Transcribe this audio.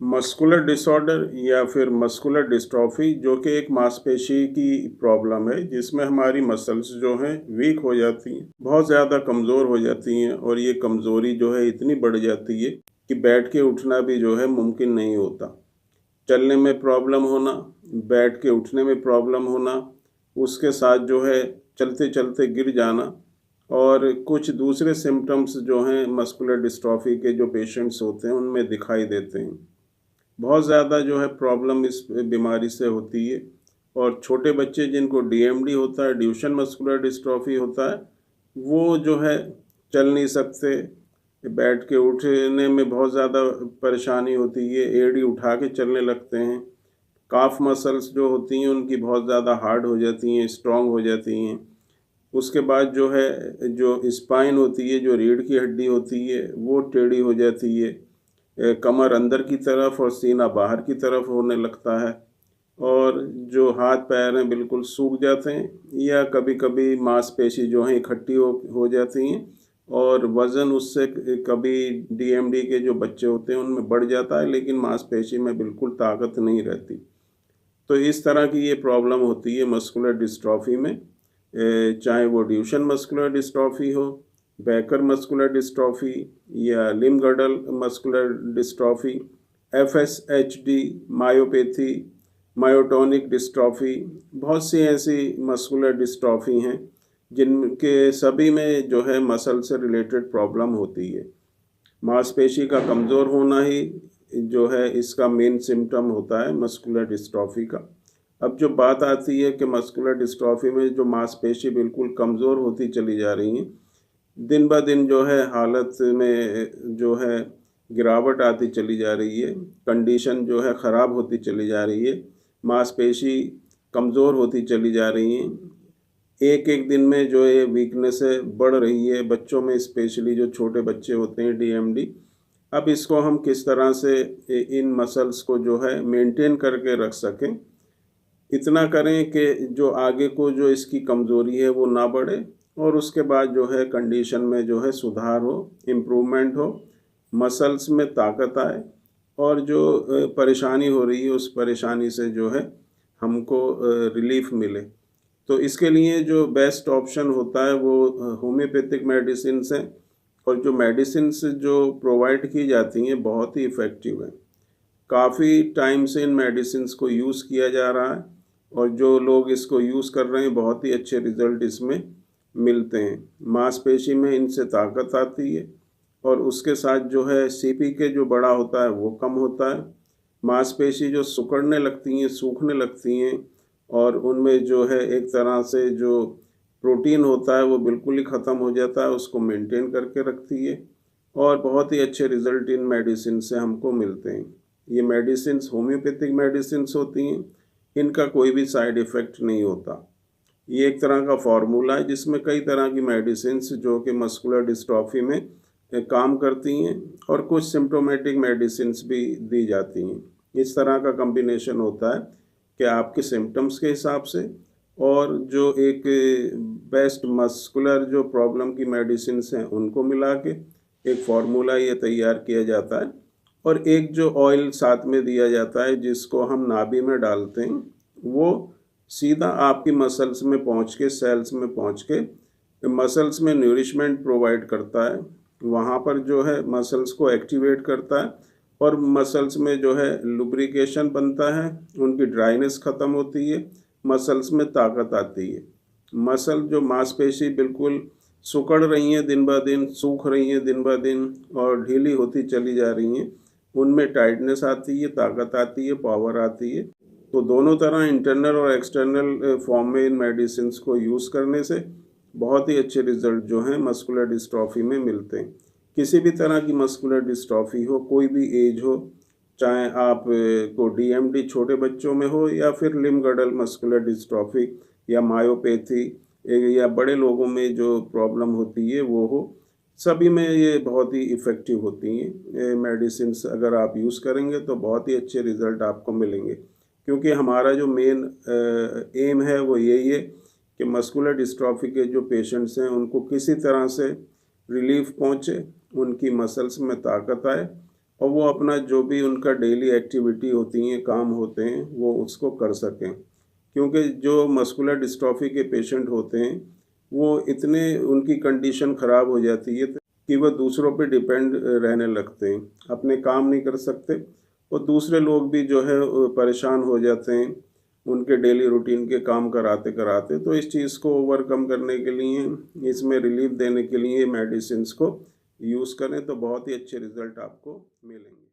Muscular disorder या फिर muscular dystrophy जो कि एक मांसपेशी की प्रॉब्लम है जिसमें हमारी मसल्स जो हैं वीक हो जाती हैं, बहुत ज़्यादा कमज़ोर हो जाती हैं और ये कमज़ोरी जो है इतनी बढ़ जाती है कि बैठ के उठना भी जो है मुमकिन नहीं होता। चलने में प्रॉब्लम होना, बैठ के उठने में प्रॉब्लम होना, उसके साथ जो है चलते-चलते गिर जाना और कुछ दूसरे सिम्पटम्स जो हैं मस्कुलर डिस्ट्रॉफी के जो पेशेंट्स होते हैं उनमें दिखाई देते हैं। बहुत ज़्यादा जो है प्रॉब्लम इस बीमारी से होती है और छोटे बच्चे जिनको डीएमडी होता है, ड्यूशेन मस्कुलर डिस्ट्रॉफी होता है, वो जो है चल नहीं सकते, बैठ के उठने में बहुत ज़्यादा परेशानी होती है, एड़ी उठा के चलने लगते हैं। काफ मसल्स जो होती हैं उनकी बहुत ज़्यादा हार्ड हो जाती हैं, स्ट्रॉन्ग हो जाती हैं। उसके बाद जो है जो स्पाइन होती है, जो रीढ़ की हड्डी होती है, वो टेढ़ी हो जाती है। कमर अंदर की तरफ और सीना बाहर की तरफ होने लगता है और जो हाथ पैर हैं बिल्कुल सूख जाते हैं या कभी-कभी मांसपेशी जो हैं इकट्ठी हो जाती हैं और वज़न उससे कभी डीएमडी के जो बच्चे होते हैं उनमें बढ़ जाता है लेकिन मांसपेशी में बिल्कुल ताकत नहीं रहती। तो इस तरह की ये प्रॉब्लम होती है मस्कुलर डिस्ट्रॉफी में, चाहे वो ड्यूशेन मस्कुलर डिस्ट्रॉफी हो, बैकर मस्कुलर डिस्ट्रॉफी या limb girdle muscular dystrophy, FSHD, myopathy, myotonic dystrophy, बहुत सी ऐसी मस्कुलर डिस्ट्रॉफी हैं जिनके सभी में जो है मसल से रिलेटेड प्रॉब्लम होती है। मांसपेशी का कमज़ोर होना ही जो है इसका मेन सिम्पटम होता है मस्कुलर डिस्ट्रॉफी का। अब जो बात आती है कि मस्कुलर डिस्ट्रॉफी में जो मांसपेशी बिल्कुल कमज़ोर होती चली जा रही हैं, दिन ब दिन जो है हालत में जो है गिरावट आती चली जा रही है, कंडीशन जो है ख़राब होती चली जा रही है, मांसपेशी कमज़ोर होती चली जा रही हैं। एक-एक दिन में जो ये वीकनेसें बढ़ रही है, बच्चों में स्पेशली जो छोटे बच्चे होते हैं डीएमडी। अब इसको हम किस तरह से इन मसल्स को जो है मेंटेन करके रख सकें, इतना करें कि जो आगे को जो इसकी कमज़ोरी है वो ना बढ़े और उसके बाद जो है कंडीशन में जो है सुधार हो, इम्प्रूवमेंट हो, मसल्स में ताकत आए और जो परेशानी हो रही है उस परेशानी से जो है हमको रिलीफ़ मिले। तो इसके लिए जो बेस्ट ऑप्शन होता है वो होम्योपैथिक मेडिसिन्स हैं और जो मेडिसिन्स जो प्रोवाइड की जाती हैं बहुत ही इफ़ेक्टिव हैं। काफ़ी टाइम से इन मेडिसिन्स को यूज़ किया जा रहा है और जो लोग इसको यूज़ कर रहे हैं बहुत ही अच्छे रिज़ल्ट इसमें मिलते हैं। मांसपेशी में इनसे ताकत आती है और उसके साथ जो है सीपीके जो बड़ा होता है वो कम होता है। मांसपेशी जो सिकुड़ने लगती हैं, सूखने लगती हैं और उनमें जो है एक तरह से जो प्रोटीन होता है वो बिल्कुल ही ख़त्म हो जाता है, उसको मेंटेन करके रखती है और बहुत ही अच्छे रिज़ल्ट इन मेडिसिन से हमको मिलते हैं। ये मेडिसिन्स होम्योपैथिक मेडिसिन्स होती हैं, इनका कोई भी साइड इफ़ेक्ट नहीं होता। ये एक तरह का फ़ॉर्मूला है जिसमें कई तरह की मेडिसिन्स जो कि मस्कुलर डिस्ट्रॉफी में काम करती हैं और कुछ सिम्प्टोमेटिक मेडिसिन्स भी दी जाती हैं। इस तरह का कॉम्बिनेशन होता है कि आपके सिम्पटम्स के हिसाब से और जो एक बेस्ट मस्कुलर जो प्रॉब्लम की मेडिसिन्स हैं उनको मिला के एक फ़ॉर्मूला ये तैयार किया जाता है और एक जो ऑयल साथ में दिया जाता है जिसको हम नाभि में डालते हैं, वो सीधा आपकी मसल्स में पहुंच के, सेल्स में पहुंच के मसल्स में न्यूरिशमेंट प्रोवाइड करता है। वहाँ पर जो है मसल्स को एक्टिवेट करता है और मसल्स में जो है लुब्रिकेशन बनता है, उनकी ड्राइनेस ख़त्म होती है, मसल्स में ताकत आती है। मसल जो मांसपेशी बिल्कुल सिकुड़ रही हैं दिन ब दिन, सूख रही हैं दिन ब दिन और ढीली होती चली जा रही हैं, उनमें टाइटनेस आती है, ताकत आती है, पावर आती है। तो दोनों तरह इंटरनल और एक्सटर्नल फॉर्म में इन मेडिसिन्स को यूज़ करने से बहुत ही अच्छे रिज़ल्ट जो हैं मस्कुलर डिस्ट्रॉफी में मिलते हैं। किसी भी तरह की मस्कुलर डिस्ट्रॉफी हो, कोई भी एज हो, चाहे आप को डीएमडी छोटे बच्चों में हो या फिर लिम्ब-गर्डल मस्कुलर डिस्ट्रॉफी या मायोपैथी या बड़े लोगों में जो प्रॉब्लम होती है वो हो, सभी में ये बहुत ही इफ़ेक्टिव होती हैं। मेडिसिन्स अगर आप यूज़ करेंगे तो बहुत ही अच्छे रिज़ल्ट आपको मिलेंगे क्योंकि हमारा जो मेन एम है वो यही है कि मस्कुलर डिस्ट्रॉफी के जो पेशेंट्स हैं उनको किसी तरह से रिलीफ पहुँचे, उनकी मसल्स में ताकत आए और वो अपना जो भी उनका डेली एक्टिविटी होती हैं, काम होते हैं, वो उसको कर सकें। क्योंकि जो मस्कुलर डिस्ट्रॉफी के पेशेंट होते हैं, वो इतने उनकी कंडीशन ख़राब हो जाती है कि वह दूसरों पे डिपेंड रहने लगते हैं, अपने काम नहीं कर सकते और दूसरे लोग भी जो है परेशान हो जाते हैं उनके डेली रूटीन के काम कराते कराते। तो इस चीज़ को ओवरकम करने के लिए, इसमें रिलीफ देने के लिए मेडिसिन्स को यूज़ करें तो बहुत ही अच्छे रिज़ल्ट आपको मिलेंगे।